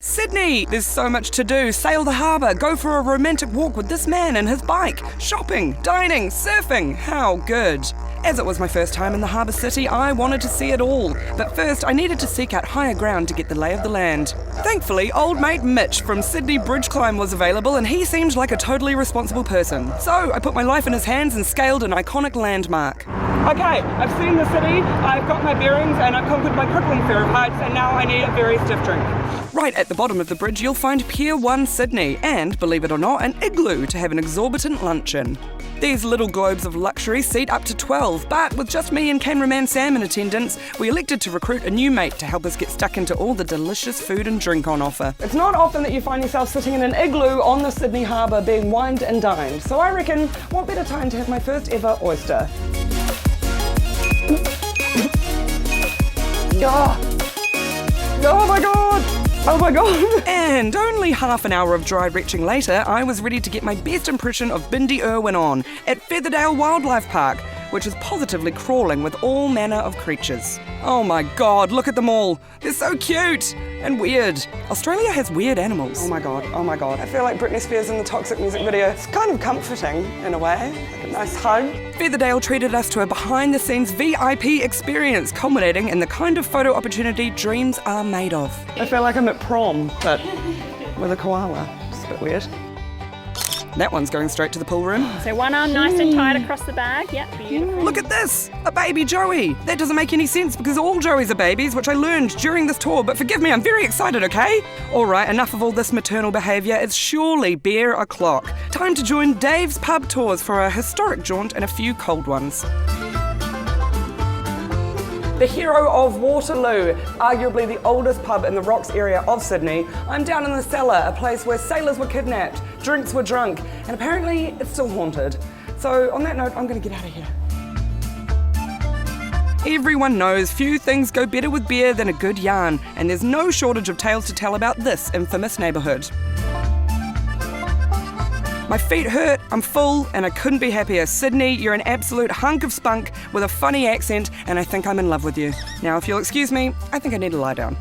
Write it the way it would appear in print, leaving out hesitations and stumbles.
Sydney! There's so much to do. Sail the harbour, go for a romantic walk with this man and his bike, shopping, dining, surfing. How good! As it was my first time in the harbour city, I wanted to see it all. But first, I needed to seek out higher ground to get the lay of the land. Thankfully, old mate Mitch from Sydney Bridge Climb was available and he seemed like a totally responsible person. So I put my life in his hands and scaled an iconic landmark. Okay, I've seen the city, I've got my bearings and I've conquered my crippling fear of heights and now I need a very stiff drink. Right at the bottom of the bridge you'll find Pier 1 Sydney and, believe it or not, an igloo to have an exorbitant luncheon. These little globes of luxury seat up to 12, but with just me and cameraman Sam in attendance, we elected to recruit a new mate to help us get stuck into all the delicious food and drink on offer. It's not often that you find yourself sitting in an igloo on the Sydney harbour being wined and dined, so I reckon what better time to have my first ever oyster. Oh my god! Oh my god! And only half an hour of dry retching later, I was ready to get my best impression of Bindi Irwin on at Featherdale Wildlife Park, which is positively crawling with all manner of creatures. Oh my god, look at them all! They're so cute! And weird. Australia has weird animals. Oh my god, oh my god. I feel like Britney Spears in the Toxic music video. It's kind of comforting, in a way. Like a nice hug. Featherdale treated us to a behind-the-scenes VIP experience, culminating in the kind of photo opportunity dreams are made of. I feel like I'm at prom, but with a koala. It's a bit weird. That one's going straight to the pool room. So one arm nice and tight across the bag. Yep, beautiful. Look at this! A baby Joey! That doesn't make any sense because all Joeys are babies, which I learned during this tour, but forgive me, I'm very excited, okay? Alright, enough of all this maternal behaviour. It's surely beer o'clock. Time to join Dave's pub tours for a historic jaunt and a few cold ones. The Hero of Waterloo, arguably the oldest pub in the Rocks area of Sydney. I'm down in the cellar, a place where sailors were kidnapped, drinks were drunk, and apparently it's still haunted. So on that note, I'm gonna get out of here. Everyone knows few things go better with beer than a good yarn, and there's no shortage of tales to tell about this infamous neighbourhood. My feet hurt, I'm full, and I couldn't be happier. Sydney, you're an absolute hunk of spunk with a funny accent, and I think I'm in love with you. Now, if you'll excuse me, I think I need to lie down.